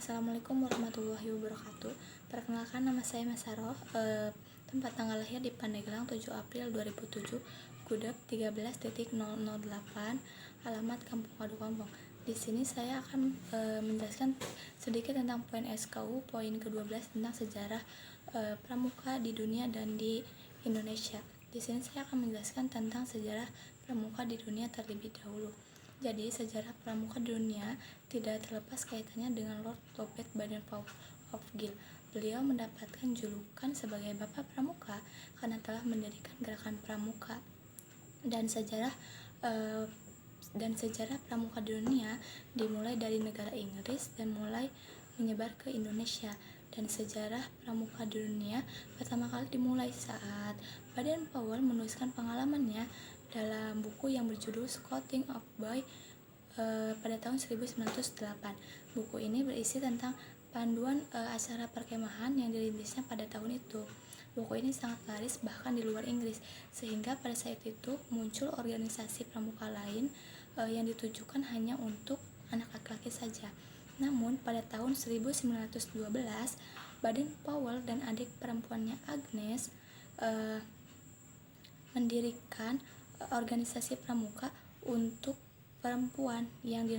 Assalamualaikum warahmatullahi wabarakatuh. Perkenalkan, nama saya Masaroh. Tempat tanggal lahir di Pandeglang 7 April 2007, Gudeg 13.008, alamat Kampung Adu Kompong. Di sini saya akan menjelaskan sedikit tentang poin SKU, poin ke-12 tentang sejarah pramuka di dunia dan di Indonesia. Di sini saya akan menjelaskan tentang sejarah pramuka di dunia terlebih dahulu. Jadi, sejarah pramuka di dunia tidak terlepas kaitannya dengan Lord Lopet Baden-Powell. Beliau mendapatkan julukan sebagai Bapak Pramuka karena telah mendirikan gerakan pramuka. Dan sejarah pramuka di dunia dimulai dari negara Inggris dan mulai menyebar ke Indonesia. Dan sejarah pramuka di dunia pertama kali dimulai saat Baden-Powell menuliskan pengalamannya dalam buku yang berjudul Scouting of Boy pada tahun 1908. Buku ini berisi tentang panduan acara perkemahan yang dirintisnya pada tahun itu. Buku ini sangat laris bahkan di luar Inggris, sehingga pada saat itu muncul organisasi pramuka lain yang ditujukan hanya untuk anak laki-laki saja. Namun pada tahun 1912, Baden-Powell dan adik perempuannya Agnes mendirikan organisasi pramuka untuk perempuan yang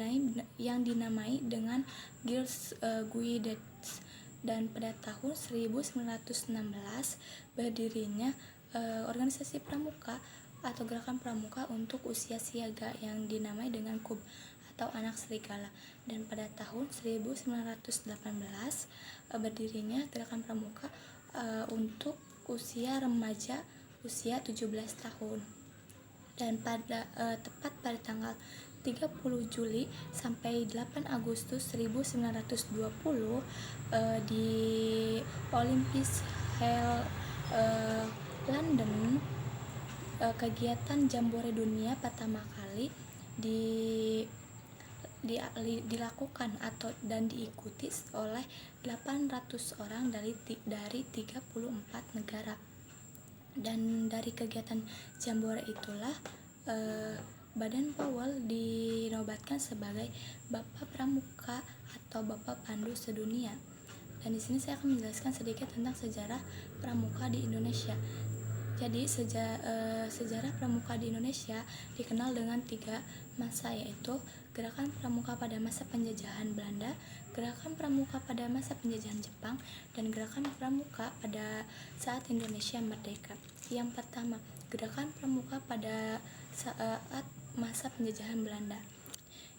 dinamai dengan Girls Guides, dan pada tahun 1916 berdirinya organisasi pramuka atau gerakan pramuka untuk usia siaga yang dinamai dengan KUB atau anak serigala, dan pada tahun 1918 berdirinya gerakan pramuka untuk usia remaja usia 17 tahun. Dan tepat pada tanggal 30 Juli sampai 8 Agustus 1920 di Olympic Hall London, kegiatan Jambore Dunia pertama kali dilakukan dan diikuti oleh 800 orang dari 34 negara. Dan dari kegiatan Jambore itulah Baden-Powell dinobatkan sebagai Bapak Pramuka atau Bapak Pandu sedunia. Dan di sini saya akan menjelaskan sedikit tentang sejarah pramuka di Indonesia. Jadi sejarah pramuka di Indonesia dikenal dengan 3 masa, yaitu gerakan pramuka pada masa penjajahan Belanda, gerakan pramuka pada masa penjajahan Jepang, dan gerakan pramuka pada saat Indonesia merdeka. Yang pertama, gerakan pramuka pada saat masa penjajahan Belanda.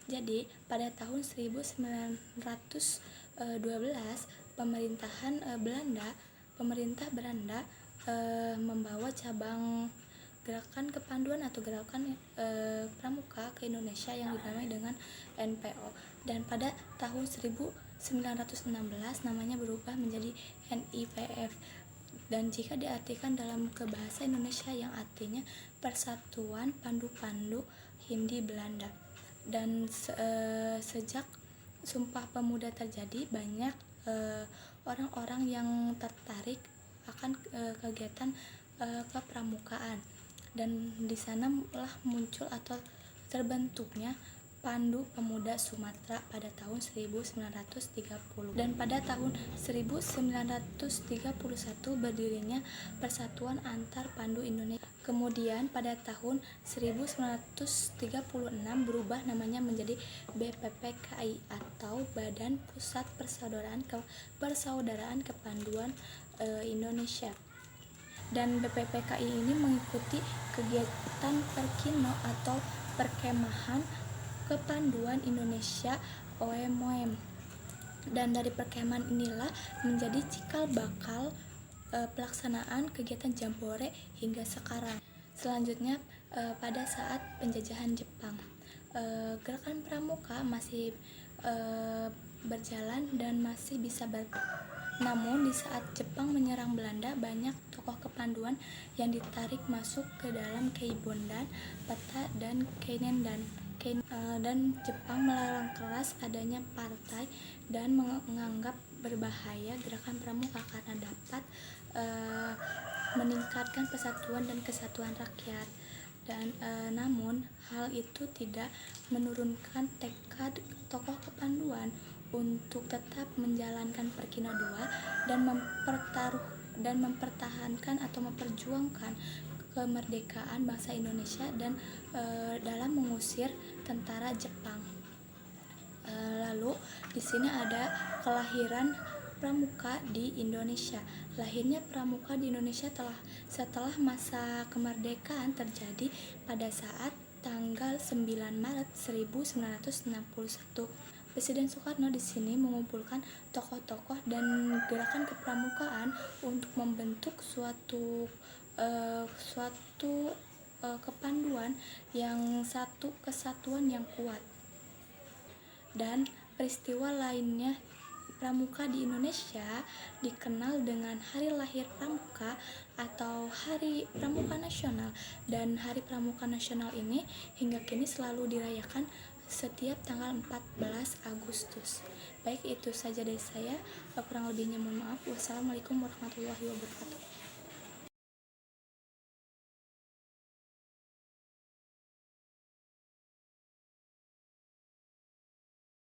Jadi pada tahun 1912 pemerintah Belanda membawa cabang gerakan kepanduan atau gerakan pramuka ke Indonesia yang dinamai dengan NPO, dan pada tahun 1916 namanya berubah menjadi NIPF, dan jika diartikan dalam ke bahasa Indonesia yang artinya Persatuan Pandu-Pandu Hindi Belanda. Dan sejak Sumpah Pemuda terjadi, banyak orang-orang yang tertarik akan kegiatan kepramukaan, dan di sanalah muncul atau terbentuknya Pandu Pemuda Sumatera pada tahun 1930, dan pada tahun 1931 berdirinya Persatuan Antar Pandu Indonesia. Kemudian pada tahun 1936 berubah namanya menjadi BPPKI atau Badan Pusat Persaudaraan Kepanduan Indonesia. Dan BPPKI ini mengikuti kegiatan Perkino atau Perkemahan Kepanduan Indonesia OMOM, dan dari perkemahan inilah menjadi cikal bakal pelaksanaan kegiatan Jambore hingga sekarang. Selanjutnya pada saat penjajahan Jepang, gerakan pramuka masih berjalan dan masih bisa namun di saat Jepang menyerang Belanda, banyak tokoh kepanduan yang ditarik masuk ke dalam Keibondan, Peta, dan Keinendan. Dan Jepang melarang keras adanya partai dan menganggap berbahaya gerakan pramuka karena dapat meningkatkan persatuan dan kesatuan rakyat. Dan namun hal itu tidak menurunkan tekad tokoh kepanduan untuk tetap menjalankan Perkino 2 dan mempertahankan atau memperjuangkan kemerdekaan bangsa Indonesia dan dalam mengusir tentara Jepang. Lalu di sini ada kelahiran Pramuka di Indonesia. Lahirnya Pramuka di Indonesia setelah masa kemerdekaan terjadi pada saat tanggal 9 Maret 1961. Presiden Soekarno di sini mengumpulkan tokoh-tokoh dan gerakan kepramukaan untuk membentuk suatu kepanduan yang satu kesatuan yang kuat. Dan peristiwa lainnya Pramuka di Indonesia dikenal dengan Hari Lahir Pramuka atau Hari Pramuka Nasional, dan Hari Pramuka Nasional ini hingga kini selalu dirayakan setiap tanggal 14 Agustus. Baik, itu saja dari saya, kurang lebihnya mohon maaf. Wassalamualaikum warahmatullahi wabarakatuh.